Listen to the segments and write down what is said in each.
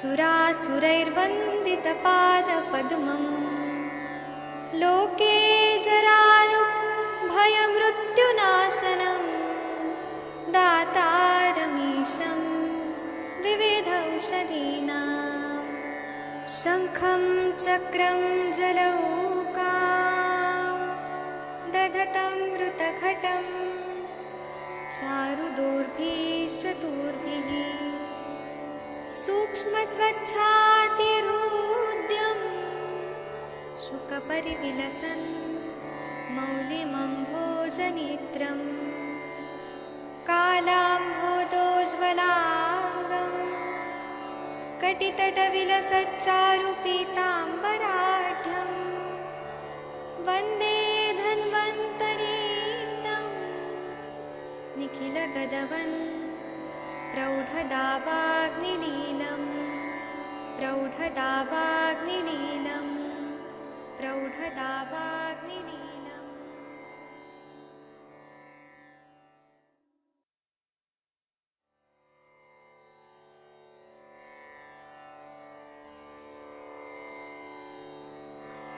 सुरासुरैर्वन्दितपादपद्मं लोके जरारुभयमृत्युनाशनं दातारमीशं विविधौषधीनां शङ्खं चक्रं जलौकां दधतं मृतघटं चारुदोर्भिश्चतुर्भिः सूक्ष्मस्वच्छातिरुद्यं शुकपरिविलसन् मौलिमम्भोजनेत्रं कालाम्भोदोज्ज्वलाङ्गं कटितटविलसच्चारुपीताम्बराढ्यं वन्दे धन्वन्तरीतं निखिलगदवन् प्रौढदावाग्निलीलं प्रौढदावाग्निलीलं प्रौढदावाग्निलीलम्।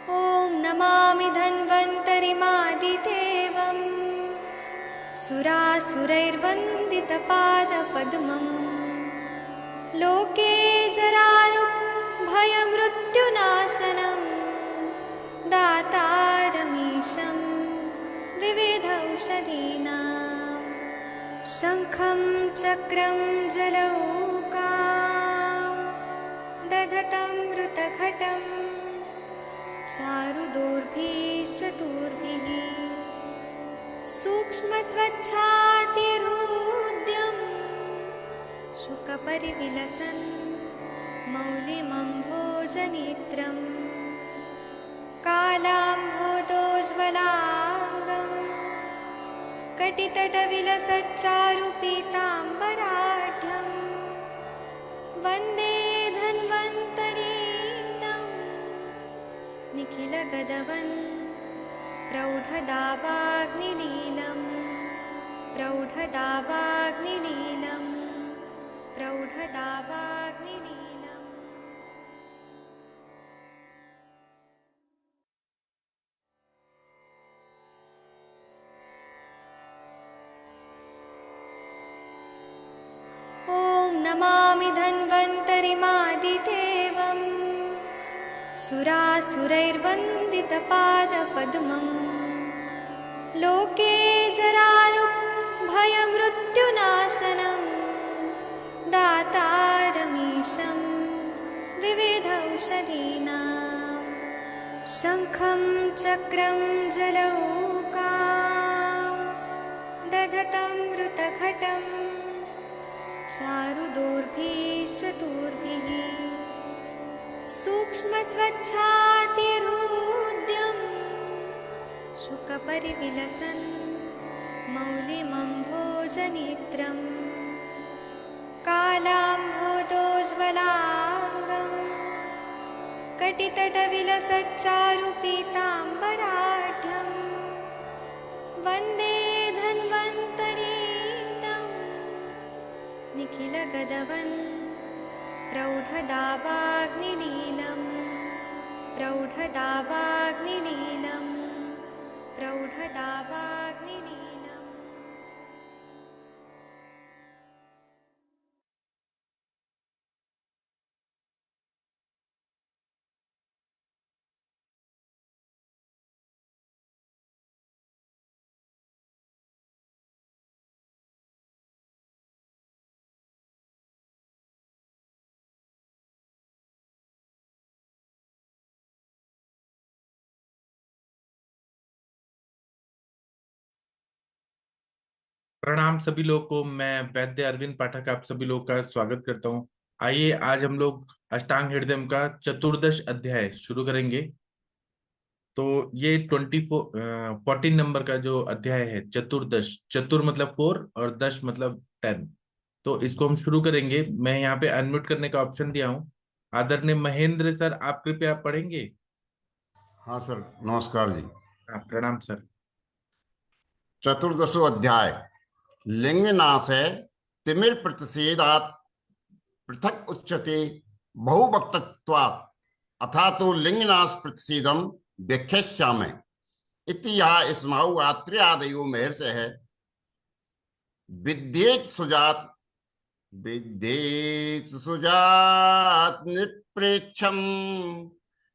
ॐ नमामि धन्वन्तरिमादिदेवं सुरासुरैर्वन्दितपादपद्मं लोके जरारुभयमृत्युनाशनं दातारमीशं विविधौषधीनां शङ्खं चक्रं जलौकां दधतं मृतघटं चारुदोर्भिश्चतुर्भिः सूक्ष्मस्वच्छातिरुद्यं शुकपरिविलसन् मौलिमम्भोजनेत्रं कालाम्भोदोज्ज्वलाङ्गं कटितटविलसच्चारुपीताम्बराढ्यं वन्दे धन्वन्तरीतं निखिलगदवन् प्रौढदावाग्निलीलं प्रौढदावाग्निलीलं प्रौढदावाग्निलीलम्। ॐ नमामि धन्वन्तरिमादिदेवं सुरासुरैर्वन्दितपादपद्मं लोके जरारुभयमृत्युनाशनं दातारमीशं विविधौषधीनां शङ्खं चक्रं जलौकां दधतं मृतघटं चारुदोर्भिश्चतुर्भिः सूक्ष्मस्वच्छातिरुद्यं शुकपरिविलसन् मौलिमम्भोजनेत्रं कालाम्भोदोज्ज्वलाङ्गं कटितटविलसच्चारुपीताम्बराढ्यं वन्दे धन्वन्तरीतं निखिलगदवन् प्रौढदावाग्निलीलं प्रौढदावाग्निलीलं प्रौढदावाग्निलीलम्। प्रणाम सभी लोग को। मैं वैद्य अरविंद पाठक आप सभी लोग का स्वागत करता हूं। आइए आज हम लोग अष्टांग हृदय का चतुर्दश अध्याय शुरू करेंगे। तो ये 14 नंबर का जो अध्याय है चतुर्दश, चतुर मतलब 4 और दश मतलब 10। तो इसको हम शुरू करेंगे। मैं यहाँ पे अनम्यूट करने का ऑप्शन दिया हूँ। आदरणीय महेंद्र सर, आप कृपया पढ़ेंगे। हाँ सर, नमस्कार जी। प्रणाम सर। चतुर्दशो अध्याय लिंगनाशय तिमिर प्रतिषेधात् पृथक उच्यते बहुवक्तत्वात् अथा तो लिंगनाश प्रतिषेधम व्याख्यास्यामि इति यः इस्माउ आत्र्यादयो महर्षयः विद्येत सुजात निप्रेक्षम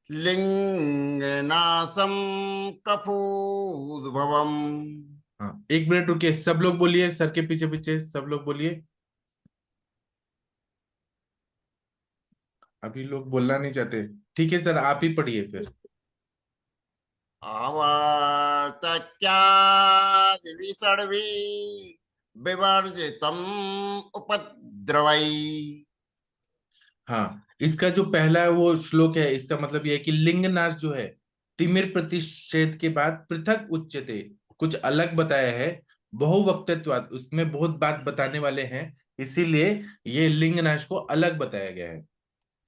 लिंगनाशम कफोद्भवम। हाँ, 1 मिनट रुकिए, सब लोग बोलिए, सर के पीछे पीछे सब लोग बोलिए। अभी लोग बोलना नहीं चाहते। ठीक है सर, आप ही पढ़िए फिर। आवर्तक्यादिविसर्वी विवर्जितम उपद्रवई। हाँ, इसका जो पहला वो श्लोक है, इसका मतलब यह है कि लिंगनाश जो है, तिमिर प्रतिषेध के बाद पृथक उच्यते, कुछ अलग बताया है। बहुवक्तत्वात्, उसमें बहुत बात बताने वाले हैं, इसीलिए ये लिंगनाश को अलग बताया गया है।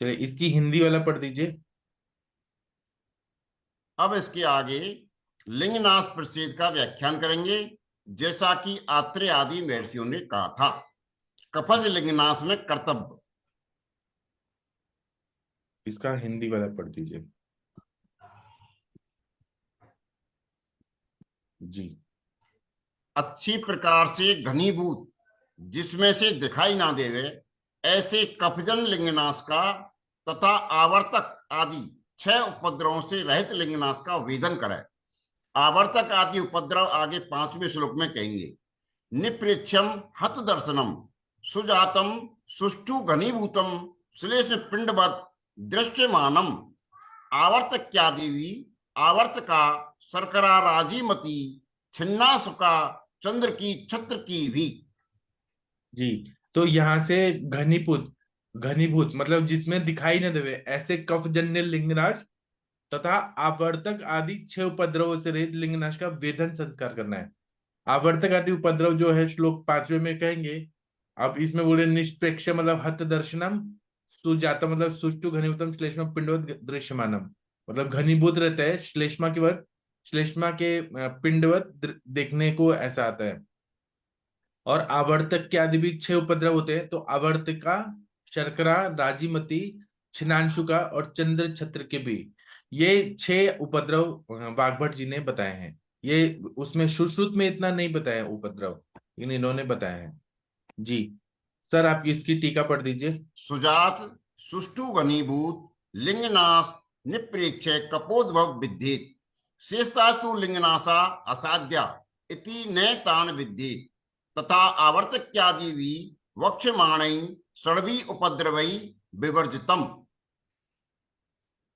चलिए इसकी हिंदी वाला पढ़ दीजिए। अब इसके आगे लिंगनाश प्रतिषेध का व्याख्यान करेंगे, जैसा कि आत्रेय आदि महर्षियों ने कहा था। कफज लिंगनाश में कर्तव्य। इसका हिंदी वाला पढ़ दीजिए जी। अच्छी प्रकार से घनीभूत, जिसमें से दिखाई ना देवे, ऐसे कफजन लिंगनाश का तथा आवर्तक आदि 6 उपद्रवों से रहित लिंगनाश का वेदन करे। आवर्तक आदि उपद्रव आगे 5वें श्लोक में कहेंगे। निप्रेक्षम हत दर्शनम सुजातम सुष्ठु घनीभूतम श्लेष पिंडवत दृश्यमानम आवर्तक्यादिवी आवर्तका शर्करा राजीमती छिन्ना सुका चंद्र की छत्र की भी। जी, तो यहाँ से घनीभूत, घनीभूत मतलब जिसमें दिखाई न देवे, ऐसे कफजन्य लिंगनाश तथा आवर्तक आदि 6 उपद्रवों से रहित लिंगनाश का वेदन संस्कार करना है। आवर्तक आदि उपद्रव जो है श्लोक 5वें में कहेंगे। अब इसमें बोले निष्प्रेक्ष मतलब हत दर्शनम, सुजाता मतलब सुष्टु घनीभूतम श्लेष्मा पिंडवत दृश्यमानम, मतलब घनीभूत रहता है श्लेष्मा के वत, श्लेष्मा के पिंडवत देखने को ऐसा आता है। और आवर्तक के आदि भी 6 उपद्रव होते हैं, तो आवर्तिका, शर्करा, राजीमती, छिन्नांशुका और चंद्र छत्र के भी ये 6 उपद्रव वाग्भट जी ने बताए हैं। ये उसमें सुश्रुत में इतना नहीं बताया उपद्रव, लेकिन इन्होंने बताया है जी। सर आप इसकी टीका पढ़ दीजिए। सुजात सुष्ठु घनीभूत लिंगनाश निप्रेक्ष कपोद्भव विद्धेत शेषतास्तु लिंगनाशा असाध्या इति नैतान विद्धेत तथा आवर्तक्यादि भी वक्ष्यमाणै षड्भी उपद्रवै विवर्जितम।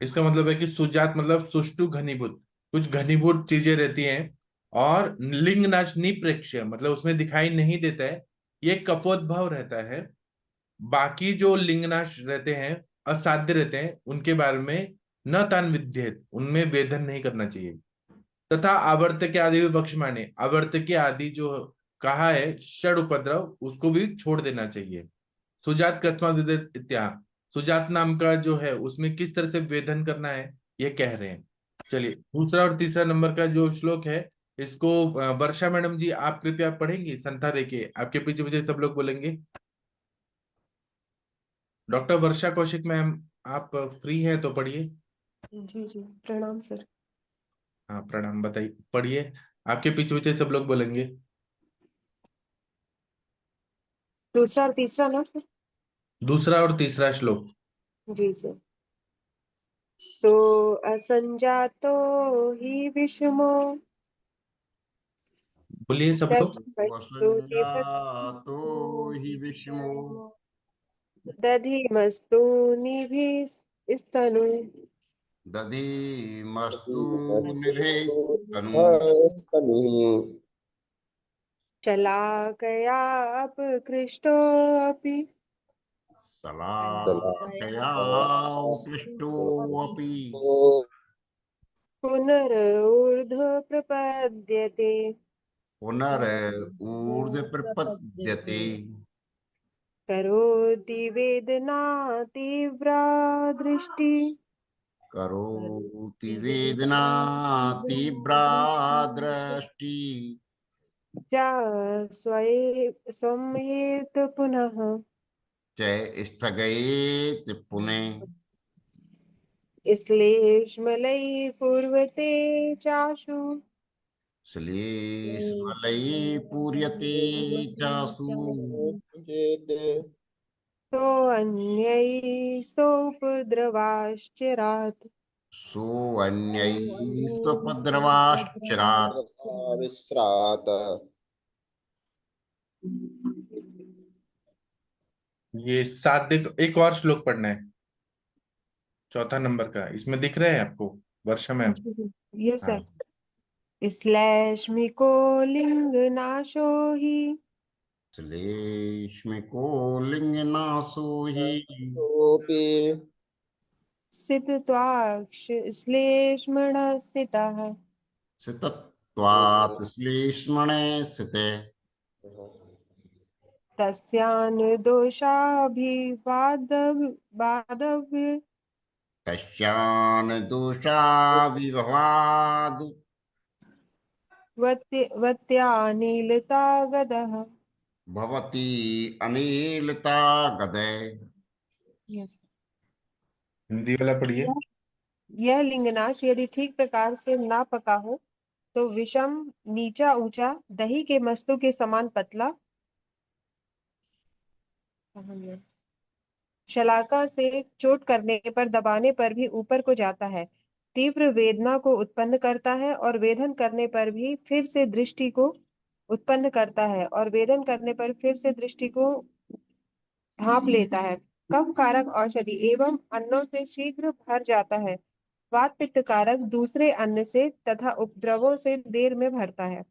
इसका मतलब है कि सुजात मतलब सुष्टु घनीभूत, कुछ घनीभूत चीजें रहती हैं। और लिंगनाश निप्रेक्ष मतलब उसमें दिखाई नहीं देता है, ये कफोद्भव रहता है। बाकी जो लिंगनाश रहते हैं, असाध्य रहते हैं, उनके बारे में न तान विद्येत, उनमें वेदन नहीं करना चाहिए। तथा आवर्तक आदि भी वक्ष माने, आवर्तक आदि जो कहा है षड उपद्रव, उसको भी छोड़ देना चाहिए। सुजात कस्मात् विद्येत इत्याह, सुजात नाम का जो है उसमें किस तरह से वेदन करना है ये कह रहे हैं। चलिए दूसरा और तीसरा नंबर का जो श्लोक है, इसको वर्षा मैडम जी आप कृपया पढ़ेंगी, संथा देखिए आपके पीछे पीछे सब लोग बोलेंगे। डॉक्टर वर्षा कौशिक मैम, आप फ्री हैं तो पढ़िए। जी जी, प्रणाम सर। हाँ प्रणाम, बताइए पढ़िए, आपके पीछे पीछे सब लोग बोलेंगे। दूसरा और तीसरा ना सर? दूसरा और तीसरा श्लोक। जी सर। सो असंजातो हि विषमो बोलिए सब लोग। दधिमस्तु वसंजातो हि विषमो दधिमस्तु निभिस्तनु दधीमस्तु निभे तनु शलाकया अपकृष्टोऽपि शलाकयापृष्टोऽपि पुनरऊर्ध्व प्रपद्यते पुनरऊर्ध्व प्रपद्यते करोति वेदना तीव्रा दृष्टि करोति वेदना तीव्रा दृष्टि जा स्वये संयेत पुनः च स्थगयेत् पुनः श्लेष्मलैः पूर्वते चाशु श्लेष्मलैः पूर्यते चासु सोऽन्यैः सोपद्रवाश्चिरात् सोऽन्यैः स्वपद्रवाश्चरात्। विस्रात। ये सात एक और श्लोक पढ़ना है, चौथा नंबर का। इसमें दिख रहा है आपको वर्षा मैम? यस हाँ। सर। श्लेष्मिको लिंगनाशो हि श्लेष्मिको लिङ्गनाशो हि सोऽपि स्थित्वाक्ष श्लेष्मणः स्थितः स्थितत्वात् श्लेष्मणे स्थिते तस्यानुदोषाभिवादव्य कस्यान् दोषाविभवाद् वत्यानिलता गदः। भवति अनिलता गदे। हिंदी वाला पढ़िए। यह लिंगनाश यदि ठीक प्रकार से ना पका हो तो विषम, नीचा ऊंचा, दही के मस्तु के समान पतला, शलाका से चोट करने पर, दबाने पर भी ऊपर को जाता है, तीव्र वेदना को उत्पन्न करता है और वेदन करने पर भी फिर से दृष्टि को उत्पन्न करता है और वेदन करने पर फिर से दृष्टि को ढांप लेता है। कफ कारक औषधि एवं अन्नों से शीघ्र भर जाता है। वात पित्त कारक दूसरे अन्न से तथा उपद्रवों से देर में भरता है।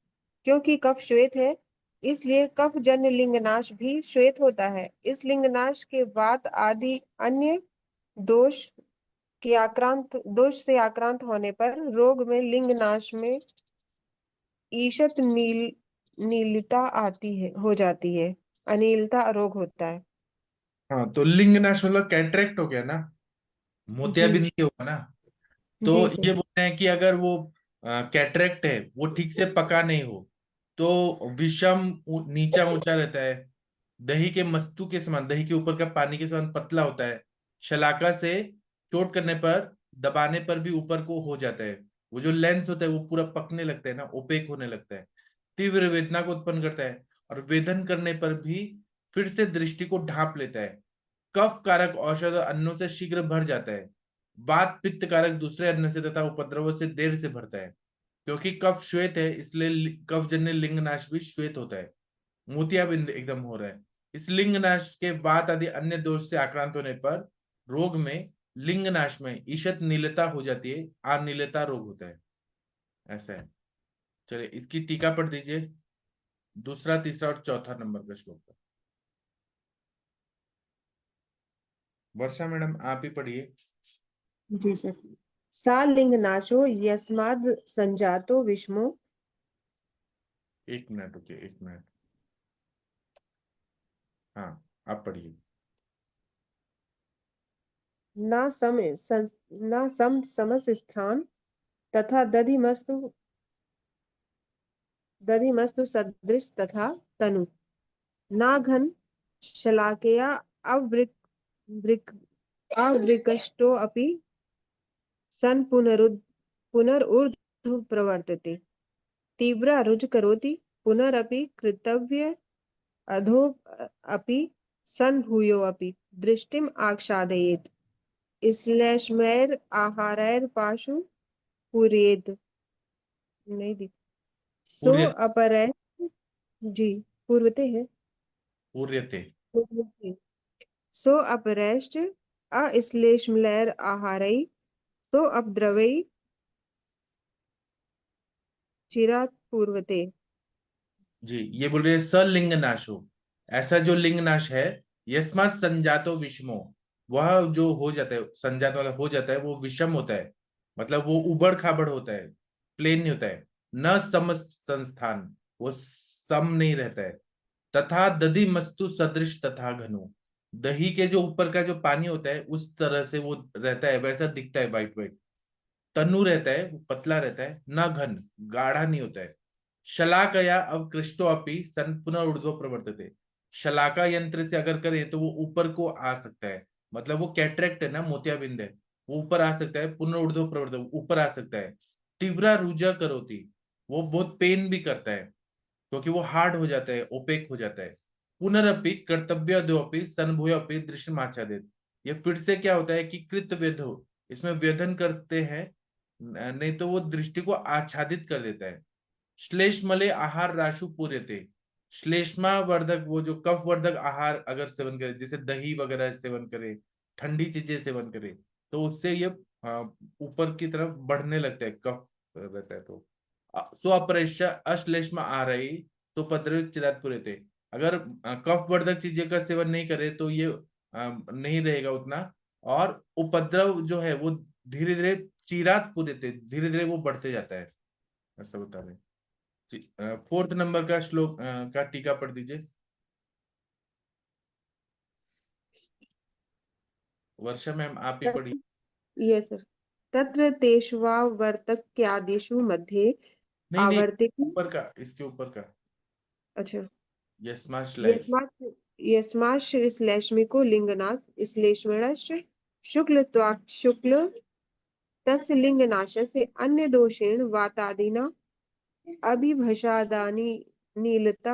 क्योंकि कफ श्वेत है इसलिए कफ जन्य लिंगनाश भी श्वेत होता है। इस लिंगनाश के वात आदि अन्य दोष दोष से आक्रांत होने पर रोग में लिंगनाश में ईषत नीलता आती है, हो जाती है, अनीलता रोग होता है। हाँ, तो लिंग नाश मतलब कैटरेक्ट हो गया ना, जी मोतियाबिंद होगा ना। तो जी ये सर। बोल रहे हैं कि अगर वो कैटरेक्ट है, वो ठीक से पका नहीं हो तो विषम नीचा ऊंचा रहता है, दही के मस्तु के समान, दही के ऊपर का पानी के समान पतला होता है, शलाका से चोट करने पर, दबाने पर भी ऊपर को हो जाता है, वो जो लेंस होता है वो पूरा पकने लगता है ना, ओपेक होने लगता है, तीव्र वेदना को उत्पन्न करता है और वेदन करने पर भी फिर से दृष्टि को ढांप लेता है, कफ कारक औषध और अन्नों से शीघ्र भर जाता है, वात पित्त कारक दूसरे अन्न से तथा उपद्रवों से देर से भरता है। क्योंकि कफ श्वेत है इसलिए कफ जन्य लिंगनाश भी श्वेत होता है। मोतियाबिंद एकदम हो रहा है। इस लिंगनाश के वात आदि अन्य दोष से आक्रांत होने पर रोग में लिंगनाश में ईषत नीलता हो जाती है, अनिलता रोग होता है। ऐसा है। चलिए इसकी टीका पढ़ दीजिए, दूसरा तीसरा और चौथा नंबर का श्लोक का। वर्षा मैडम आप ही पढ़िए। जी सर। सा लिंगनाशो यस्माद् संजातो विषमो। एक मिनट रुकिए, एक मिनट। हाँ, आप पढ़िए। न सम समस स्थान तथा दधिमस्तु सदृश तथा तनु, ना घन शलाकया अवृक वृक अवृकष्टो अपि सन पुनरुर्ध प्रवर्तते, तीव्रा रुज करोति पुनरपि कृतव्य अधो अपि सन भूयो अपि दृष्टिम आक्षादयेत्, श्लेष्मैर आहारैर पाशु पूरेद। नहीं दी। सो पूर्य अपरै जी पूर्वते है। पूर्यते। पूर्वते। सो अपरैश्च अश्लेष्मलैर आहारै सो अपद्रवै चिरात् पूर्वते। जी, ये बोल रहे हैं सलिंग नाशो, ऐसा जो लिंग नाश है, यस्मात् संजातो विषमो, वह जो हो जाता है, संजात वाला हो जाता है, वो विषम होता है, मतलब वो उबड़ खाबड़ होता है, प्लेन नहीं होता है। न सम संस्थान, वो सम नहीं रहता है। तथा दधि मस्तु सदृश तथा घनो, दही के जो ऊपर का जो पानी होता है उस तरह से वो रहता है, वैसा दिखता है, वाइट वाइट। तनु रहता है, वो पतला रहता है, न घन, गाढ़ा नहीं होता है। शलाकया अवकृष्टो अपि सन पुनः ऊर्ध्व प्रवर्तते, शलाका यंत्र से अगर करें तो वो ऊपर को आ सकता है, मतलब वो कैटरेक्ट है ना, मोतियाबिंद है, वो ऊपर आ सकता है। पुनर्ऊर्ध्व प्रवर्धक ऊपर आ सकता है। तीव्रा रुजा करोति, वो बहुत पेन भी करता है क्योंकि वो हार्ड हो जाता है, ओपेक हो जाता है। पुनरअपि कर्तव्याद्योपि सनभूयोपि दृश्यमाच्छादित, ये फिर से क्या होता है कि कृत व्यधो, इसमें व्यधन करते हैं, नहीं तो वो दृष्टि को आच्छादित कर देता है। श्लेष्मले आहार राशु पूर्यते, श्लेष्मा वर्धक, वो जो कफ वर्धक आहार अगर सेवन करे, जैसे दही वगैरह सेवन करे, ठंडी चीजें सेवन करे, तो उससे ये ऊपर की तरफ बढ़ने लगता है, कफ रहता है। तो सो अपरेश अश्लेष्म आ रही तो पद्रव चिरात पूरे थे, अगर कफ वर्धक चीजें का सेवन नहीं करे तो ये नहीं रहेगा उतना, और उपद्रव जो है वो धीरे धीरे चिरात पूरे थे, धीरे धीरे वो बढ़ते जाता है, ऐसा बता रहे। 4th नंबर का श्लोक का टीका पढ़ दीजिए वर्षा मैम, आप ही पढ़िए। Yes sir. तत्र तेष्वावर्तक्यादिषु मध्ये नहीं नहीं, आवर्तिकी। ऊपर का, इसके ऊपर का, अच्छा। यस्मा श्लेष। यस्मात् श्लेष्मिको लिंगनात् श्लेष्मणश्च शुक्लत्वात् शुक्ल तस्य लिंगनाशस्य अन्य दोषेण वातादिना अभिभषादानि नीलता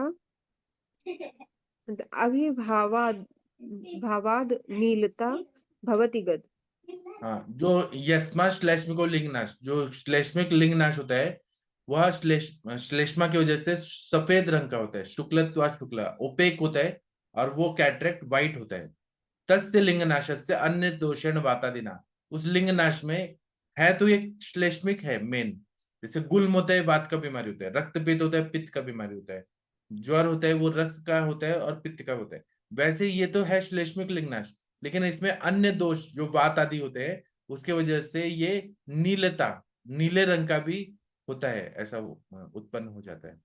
अभिभावाद भावाद नीलता भवति गद। हाँ, जो यस्मा श्लेष्मिको लिंगनाश, जो श्लेष्मिक लिंगनाश होता है वह श्लेष्मा की वजह से सफेद रंग का होता है, शुक्लत्वा शुक्ला ओपेक होता है, और वो कैटरेक्ट व्हाइट होता है। तस्य लिंगनाश से अन्य दोषण वातादिना, उस लिंगनाश में है तो एक श्लेष्मिक है मेन, जैसे गुल्म होता है वात का बीमारी होता है, रक्तपित्त होता है पित्त का बीमारी होता है, ज्वर होता है वो रस का होता है और पित्त का होता है। वैसे ये तो है श्लेष्मिक लिंगनाश, लेकिन इसमें अन्य दोष जो वात आदि होते हैं उसके वजह से ये नीलता, नीले रंग का भी होता है, ऐसा उत्पन्न हो जाता है।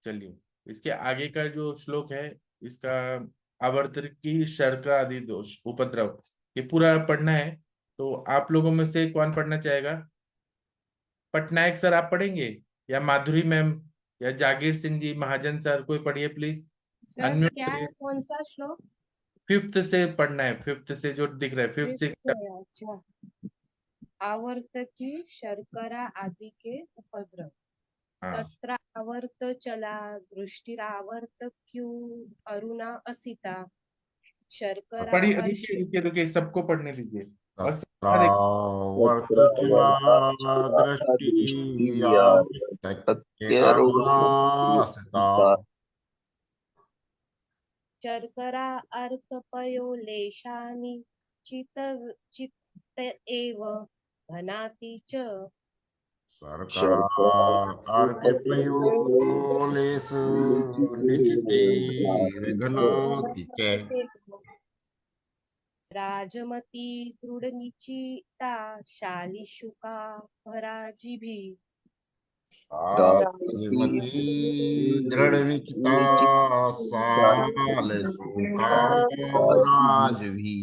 चलिए, इसके आगे का जो श्लोक है इसका, आवर्तकी शर्करा आदि दोष उपद्रव, ये पूरा पढ़ना है। तो आप लोगों में से कौन पढ़ना चाहेगा? पटनायक सर आप पढ़ेंगे, या माधुरी मैम, या जागीर सिंह जी, महाजन सर, कोई पढ़िए प्लीज। सर अनम्यूट क्या है, करिए। कौन सा श्लोक? 5th से पढ़ना है, 5th से जो दिख रहा है, 5th 6th। अच्छा। आवर्तकी शर्करा आदि के उपद्रव। हाँ, तत्र आवर्त चला दृष्टिरावर्तक्यू अरुणा असिता शर्करा पढ़िए, अर्श। रुकिए रुकिए रुकिए, सबको पढ़ने दीजिए। और सबका देखिए। तत्रावर्तचला दृष्टियावर्तक्यरुणासता शर्करा अर्कपयो लेशानि चित्त एव घनाति च शर्करा अर्कपयोलेषु निचिते विघ्नाति च राजमती दृढ़निचिता शालिशुका भराजिभिः राजमती दृढ़निचिता सालसूकाभराजभी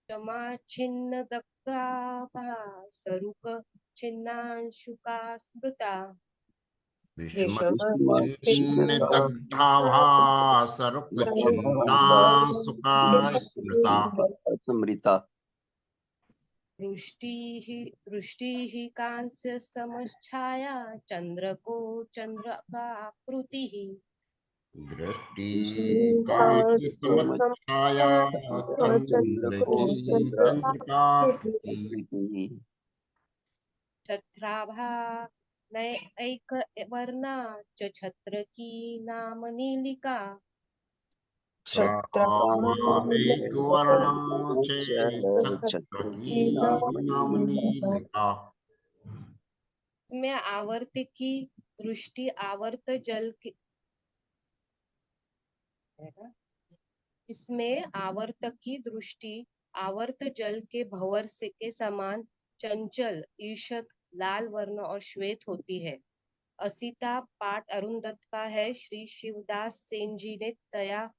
क्षमाच्छिन्न दग्धाभा सरुक छिन्नांशुका स्मृता विस्मन्निदग्धाभा सरुकछिन्ना सुका स्मृता दृष्टिः कांस्य समच्छाया चंद्रको चंद्रकाकृतिः दृष्टि कांस्य समच्छाया चंद्र की चंद्रिकाकृति छत्राभा नैक वर्णा च छत्र की नाम नीलिका एक वर्ण छत्र की नाम नीलिका। में आवर्त की दृष्टि आवर्त जल के इसमें आवर्त की दृष्टि आवर्त जल के भंवर से के समान चंचल ईषत लाल वर्ण और श्वेत होती है। असिता पाठ अरुण दत्त का है, श्री शिवदास सेन जी ने तया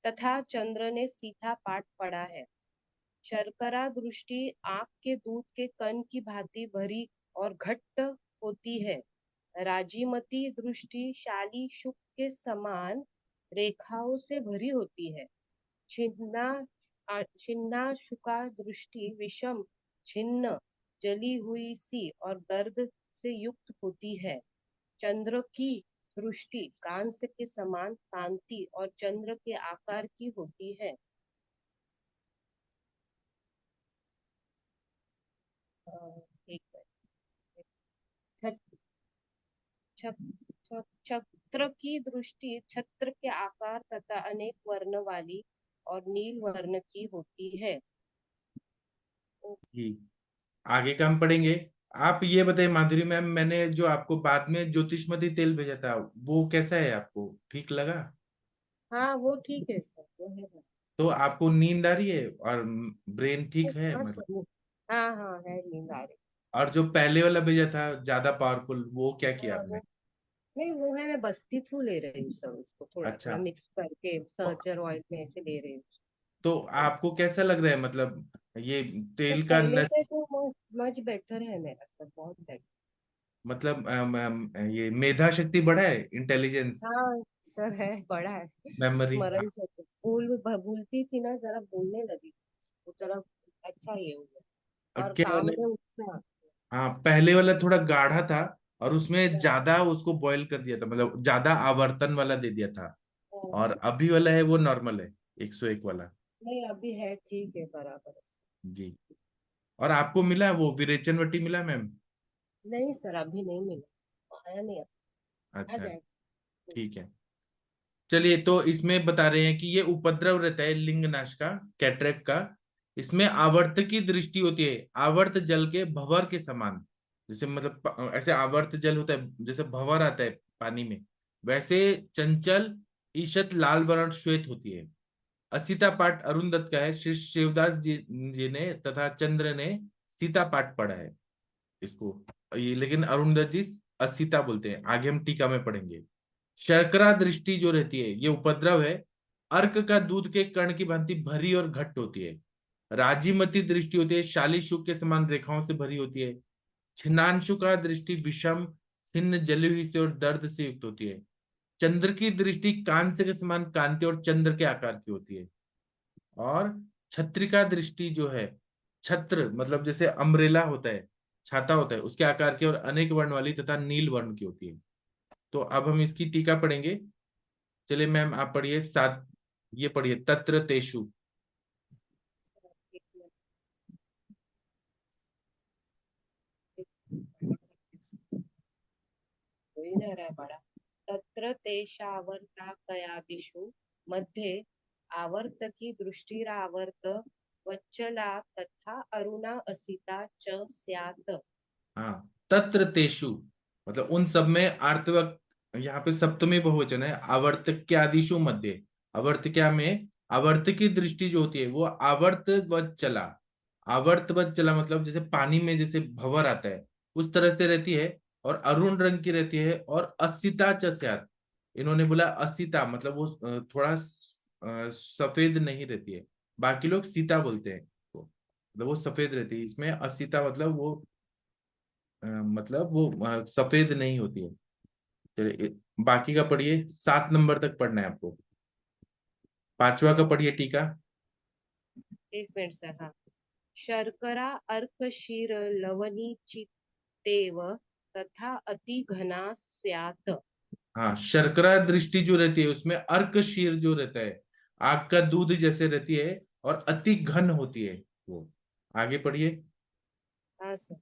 तथा चंद्र ने सीधा पाठ पढ़ा है। शर्करा दृष्टि आँख के दूध के कण की भांति भरी और घट्ट होती है। राजीमती दृष्टि शाली शुक के समान रेखाओं से भरी होती है। छिन्नाशुका दृष्टि विषम, छिन्न, जली हुई सी और दर्द से युक्त होती है। चंद्र की दृष्टि कांस्य के समान कांति और चंद्र के आकार की होती है। ठीक है। छ- छत्र की दृष्टि छत्र के आकार तथा अनेक वर्ण वाली और नील वर्ण की होती है। जी, आगे का हम पढ़ेंगे। आप ये बताइए माधुरी मैम, मैंने जो आपको बाद में ज्योतिषमती तेल भेजा था वो कैसा है, आपको ठीक लगा? हाँ वो ठीक है सर, वो है ना। तो आपको नींद आ रही है और ब्रेन ठीक है हाँ मतलब? सर, हाँ हाँ है, नींद आ रही। और जो पहले वाला भेजा था ज्यादा पावरफुल, वो क्या किया हाँ आपने? वो नहीं, वो है, मैं बस्ती थ्रू ले रही हूँ सर, उसको थोड़ा अच्छा। थोड़ा मिक्स करके सर्चर ऑयल में ऐसे ले रही हूँ। तो आपको कैसा लग रहा है, मतलब ये तो तेल का पहले नश, से तो मच बेटर है मेरा सर, बहुत बेटर। मतलब ये मेधा शक्ति बढ़ा है, इंटेलिजेंस, हाँ सर है, बड़ा है। मेमोरी? स्मरण शक्ति भूलती थी ना, जरा बोलने लगी, वो जरा अच्छा ये हो गया, और क्या काम वाला? में उत्साह। हाँ, पहले वाला थोड़ा गाढ़ा था और उसमें हाँ, ज्यादा उसको बॉईल कर दिया था, मतलब ज्यादा आवर्तन वाला दे दिया था। हाँ। और अभी वाला है वो नॉर्मल है, 101 वाला। नहीं अभी है, ठीक है, बराबर है। जी। और आपको मिला वो विरेचन वटी मिला मैम? नहीं सर, अभी नहीं मिला, आया नहीं अभी, आ अच्छा, जाएगा। ठीक है। चलिए, तो इसमें बता रहे हैं कि ये उपद्रव रहता है लिंगनाश का, कैटरेक्ट का। इसमें आवर्त की दृष्टि होती है, आवर्त जल के भंवर के समान। जैसे मतलब ऐसे आवर्त जल होता है, जैसे भंवर आता है पानी में, वैसे चंचल, ईषत लाल वर्ण श्वेत होती है। असीता पाठ अरुण दत्त का है, श्री शिवदास जी ने तथा चंद्र ने सीता पाठ पढ़ा है इसको। ये लेकिन अरुण दत्त जी असीता बोलते हैं, आगे हम टीका में पढ़ेंगे। शर्करा दृष्टि जो रहती है ये उपद्रव है। अर्क का दूध के कण की भांति भरी और घट्ट होती है। राजीमती दृष्टि होती है, शालीशुक के समान रेखाओं से भरी होती है। छिन्नांशु का दृष्टि विषम, छिन्न, जली हुई से और दर्द से युक्त होती है। चंद्र की दृष्टि कांस्य के समान कांति और चंद्र के आकार की होती है। और छत्रिका दृष्टि जो है, छत्र मतलब जैसे अम्ब्रेला होता है, छाता होता है, उसके आकार की और अनेक वर्ण वाली तथा नील वर्ण की होती है। तो अब हम इसकी टीका पढ़ेंगे। चलिए मैम, आप पढ़िए सात, ये पढ़िए तत्र तेषु। कोई नहीं रहा है बड़ा। तत्र तेषावर्ताकयादिषु मध्ये आवर्तकी दृष्टिरावर्त वच्चला तथा अरुणा असिता च स्यात्। हाँ, तत्र तेषु मतलब उन सब में आर्तवक, यहाँ पे सप्तमी बहुवचन है, आवर्तक्यादिषु मध्य। आवर्तक्या में आवर्त की दृष्टि जो होती है वो आवर्तवत चला, आवर्तवत चला मतलब जैसे पानी में जैसे भंवर आता है उस तरह से रहती है। और अरुण रंग की रहती है। और असिता च स्यात्, इन्होंने बोला असिता मतलब वो थोड़ा सफेद नहीं रहती है। बाकी लोग सीता बोलते हैं तो, मतलब वो सफेद रहती है, इसमें असिता मतलब वो मतलब वो सफेद नहीं होती है। चलिए, बाकी का पढ़िए, 7 नंबर तक पढ़ना है आपको। पांचवा का पढ़िए टीका। एक मिनट सर, हाँ। शर्करा अर्क क्षीर लवणी चित्तेव तथा अति घना स्यात्। हाँ, शर्करा दृष्टि जो रहती है उसमें अर्क शीर जो रहता है, आग का दूध जैसे रहती है और अति घन होती है वो। आगे पढ़िए। हाँ सर।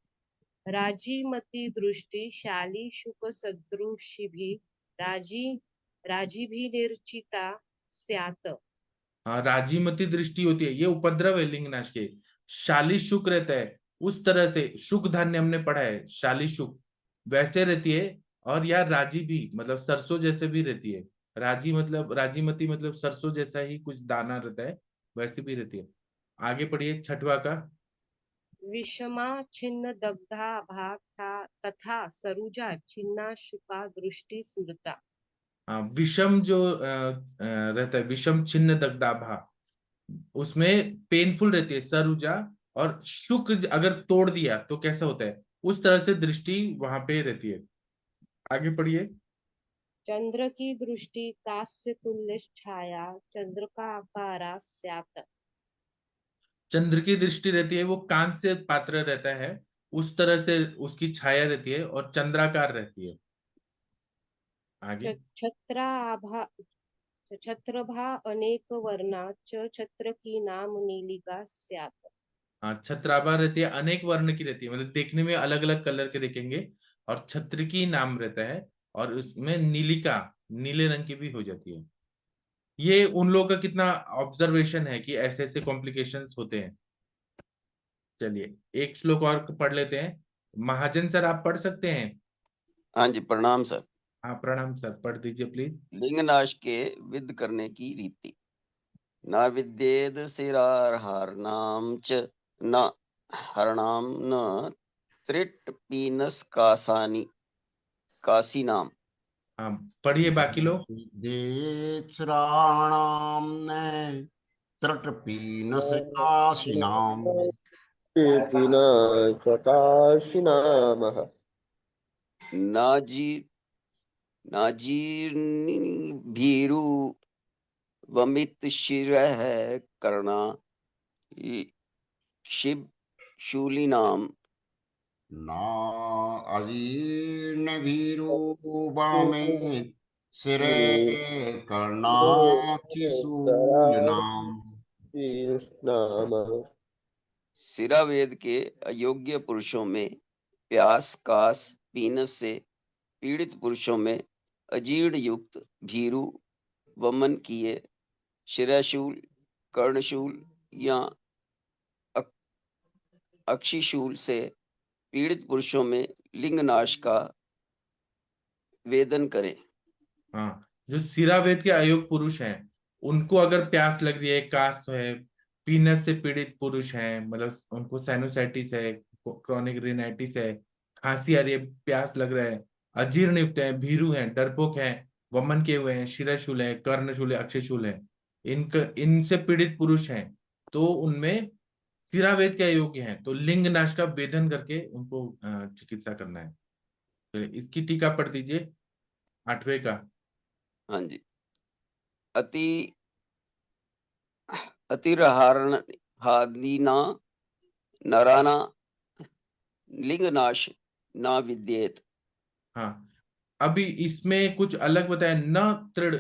राजीमती दृष्टि शाली शुक सदृशी भी राजी राजी भी निर्चिता स्यात्। हाँ, राजीमती दृष्टि होती है, ये उपद्रव है लिंगनाश के। शाली शुक रहता है उस तरह से, शुक धान्य हमने पढ़ा है, शाली शुक वैसे रहती है। और यार राजी भी मतलब सरसों जैसे भी रहती है। राजी मतलब, राजीमती मतलब सरसों जैसा ही कुछ दाना रहता है, वैसे भी रहती है। आगे पढ़िए छठवा का। विषमा छिन्न दग्धा भाथा तथा सरुजा छिन्ना शुका दृष्टि स्मृता। हाँ, विषम जो रहता है, विषम छिन्न दग्धाभा, उसमें पेनफुल रहती है सरुजा। और शुक अगर तोड़ दिया तो कैसा होता है, उस तरह से दृष्टि वहां पे रहती है। आगे पढ़िए। चंद्र की दृष्टि कास्य तुल्य छाया चंद्रकाकारा स्यात्। चंद्र की दृष्टि रहती है, वो कांस्य पात्र रहता है, उस तरह से उसकी छाया रहती है और चंद्राकार रहती है। आगे। छत्राभा छत्रभा अनेक वर्णा च छत्र की नाम नीलिका स्यात्। हाँ, छत्राभा रहती है, अनेक वर्ण की रहती है, मतलब देखने में अलग अलग कलर के दिखेंगे, और छत्र की नाम रहता है, और उसमें नीलिका, नीले रंग की भी हो जाती है। ये उन लोगों का कितना ऑब्जर्वेशन है कि ऐसे ऐसे कॉम्प्लिकेशंस होते हैं। चलिए एक श्लोक और पढ़ लेते हैं। महाजन सर, आप पढ़ सकते हैं? हाँ जी, प्रणाम सर। हाँ प्रणाम सर, पढ़ दीजिए प्लीज। लिंगनाश के विद करने की रीति। न विद्येद सिराहारणाम च न हरणाम न त्रिट पीनस कासानी कासी नाम। हाँ पढ़िए बाकी लोग। देश्राणाम ने त्रटपीनस काशिनाम। कृपिना स्वकाशिनामः नाजी नाजीर्नि भीरु वमित शिरः कर्णा शिव शूली नाम। ना अजीर्ण भीरूपामे सिरे कर्णाक्षिशूलनाम। नाम सिरावेद के अयोग्य पुरुषों में प्यास कास पीनस से पीड़ित पुरुषों में अजीर्ण युक्त भीरु वमन किए शिराशूल कर्णशूल या अक्षिशूल से पीड़ित पुरुषों में लिंगनाश का वेदन करें। हाँ, जो सिरावेद के अयोग पुरुष हैं, उनको अगर प्यास लग रही है, कास है, पीनस से पीड़ित पुरुष हैं, मतलब उनको साइनोसाइटिस है, क्रॉनिक रिनाइटिस है, खांसी आ रही है, प्यास लग रहा है, अजीर्ण युक्त है, भीरू हैं, डरपोक हैं, वमन किए हुए हैं, शिराशूल है, कर्णशूल है, अक्षयशूल है, इनसे पीड़ित पुरुष हैं, तो उनमें सिरावेद के अयोग्य हैं, तो लिंग नाश का वेदन करके उनको चिकित्सा करना है। तो इसकी टीका पढ़ दीजिए, 8वें का। हाँ जी। अति अतिरहारण हादीना नराना लिंगनाश ना विद्येत। हाँ, अभी इसमें कुछ अलग बताया, न तृण,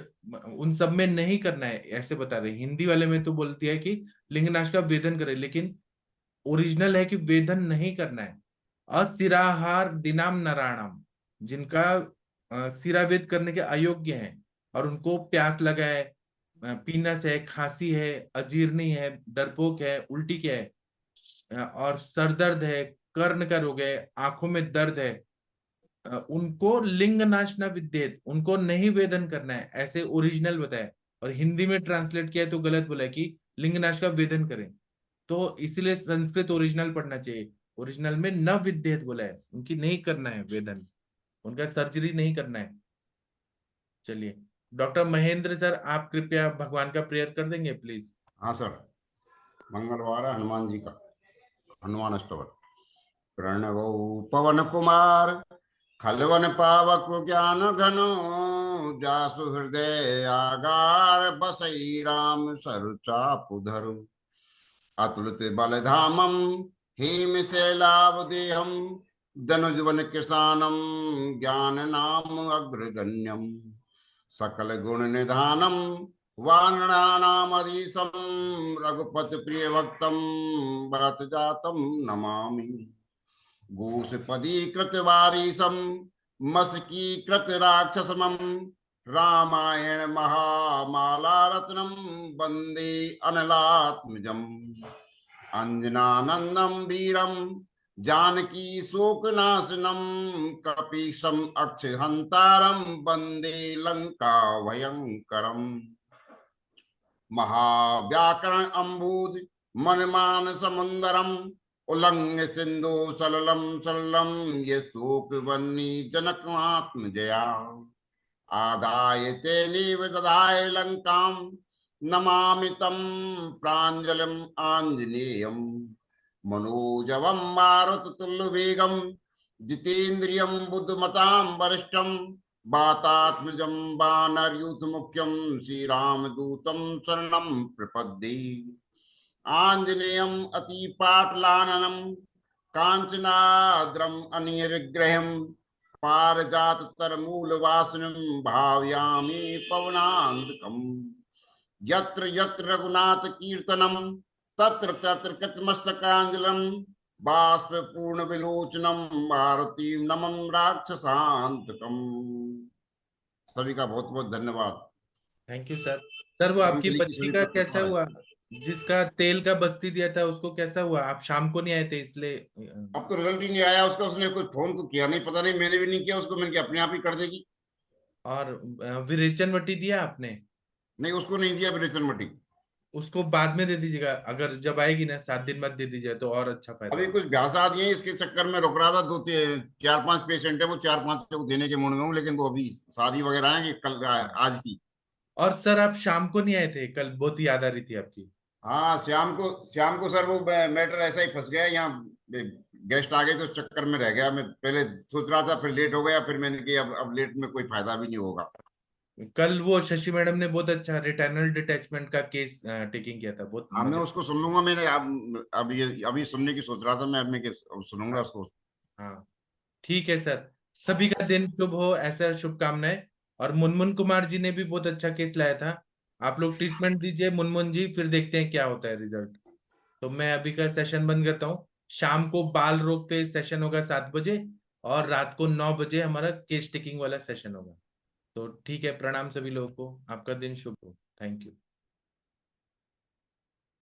उन सब में नहीं करना है ऐसे बता रहे। हिंदी वाले में तो बोलती है कि लिंगनाश का वेदन करे, लेकिन ओरिजिनल है कि वेदन नहीं करना है। असिराहार दिनाम नराणाम, जिनका सिरावेद करने के अयोग्य हैं, और उनको प्यास लगा है, पीनस है, खांसी है, अजीर्णी है, डरपोक है, उल्टी क्या है, और सर दर्द है, कर्ण का रोग है, आंखों में दर्द है, उनको लिंग नाश न विद्येत, उनको नहीं वेदन करना है, ऐसे ओरिजिनल बताया। और हिंदी में ट्रांसलेट किया है तो गलत बोला है कि लिंग नाश का वेदन करें, तो इसलिए संस्कृत ओरिजिनल पढ़ना चाहिए। ओरिजिनल में न विद्येत बोला है, उनकी नहीं करना है वेदन, उनका सर्जरी नहीं करना है। चलिए डॉक्टर महेंद्र सर, आप कृपया भगवान का प्रेयर कर देंगे प्लीज। हाँ सर, मंगलवार है हनुमान जी का हनुमान अष्टवल। प्रणवो पवन कुमार खलवन पावक ज्ञान घनो जासु हृदय आगार बसई राम सरु चापु धरु। अतुलित बलधामम हेम शैलावदेहम धनुजवन किसानम ज्ञान नाम अग्रगण्यम। सकल गुण निधानम वानराणामधीशम रघुपति प्रिय भक्तम भरत जातम नमामि। गोषपदीकृत वारीशम मस्कीकृत राक्षसमं रामायण महामाला रत्नम वंदे अनलात्मजम्। अंजनानंदम वीरम जानकी शोकनाशनम कपीशम अक्षहंतारम वंदे लंका भयंकरम। महाव्याकरण अम्बुज मनमान समुंदरम उल्लंघ्य सिंधु सललम सललम ये शोक वन्नी जनकमात्मजया। आदाय तेनेव दधाय लंकाम नमामि तं प्राञ्जलिम् आञ्जनेयम्। मनोजवं मारुततुल्यवेगं जितेन्द्रियं बुद्धिमतां वरिष्ठं वातात्मजं वानरयूथ मुख्यं श्रीरामदूतं शरणं प्रपद्ये आञ्जनेयम् अतिपाटलाननं काञ्चनाद्रम् अनियविग्रहं पारिजाततरमूलवासिनं भावयामि पवनान्तकम् यत्र यत्र रघुनाथ कीर्तनं तत्र तत्र कृतमस्तकाञ्जलिं बाष्पूर्ण विलोचनम भारती नमम राक्षसांतकम। सभी का बहुत बहुत धन्यवाद। Thank you sir. सर वो आपकी अंजलि की बच्ची सभी का को कैसा कृपा है। हुआ, जिसका तेल का बस्ती दिया था उसको कैसा हुआ? आप शाम को नहीं आए थे इसलिए। अब तो रिजल्ट ही नहीं आया उसका, उसने कोई फोन तो किया नहीं, पता नहीं, मैंने भी नहीं किया उसको, मैंने कहा अपने आप ही कर देगी। और विरेचन वटी दिया आपने? नहीं, उसको नहीं दिया विरेचन मटी। उसको बाद में दे दीजिएगा, अगर जब आएगी ना 7 दिन बाद दे दीजिए तो और अच्छा फायदा अभी होगा। कुछ भ्यासा दिए हैं, इसके चक्कर में रुक रहा था। चार पांच पेशेंट है, वो चार पांच को देने के मूड में हूँ, लेकिन वो अभी शादी वगैरह है कि कल आज की। और सर आप शाम को नहीं आए थे कल, बहुत याद आ रही थी आपकी। हाँ, शाम को सर वो मैटर ऐसा ही फंस गया यहाँ, गेस्ट आ गए तो उस चक्कर में रह गया। मैं पहले सोच रहा था, फिर लेट हो गया, फिर मैंने कहा अब लेट में कोई फायदा भी नहीं होगा। कल वो शशि मैडम ने बहुत अच्छा रिटर्नल डिटैचमेंट का केस टेकिंग किया था, बहुत हाँ, मैं मजा। उसको सुन लूंगा। मैंने अब ये अभी सुनने की सोच रहा था मैं, अब मैं अब सुनूंगा उसको। हाँ ठीक है सर। सभी का दिन शुभ हो, ऐसा शुभकामनाएं। और मुनमुन कुमार जी ने भी बहुत अच्छा केस लाया था। आप लोग ट्रीटमेंट दीजिए मुनमुन जी, फिर देखते हैं क्या होता है रिजल्ट। तो मैं अभी का सेशन बंद करता हूँ। शाम को बाल रोग पे सेशन होगा 7 बजे, और रात को 9 बजे हमारा केस टेकिंग वाला सेशन होगा। तो ठीक है, प्रणाम सभी लोगों को, आपका दिन शुभ हो। Thank you.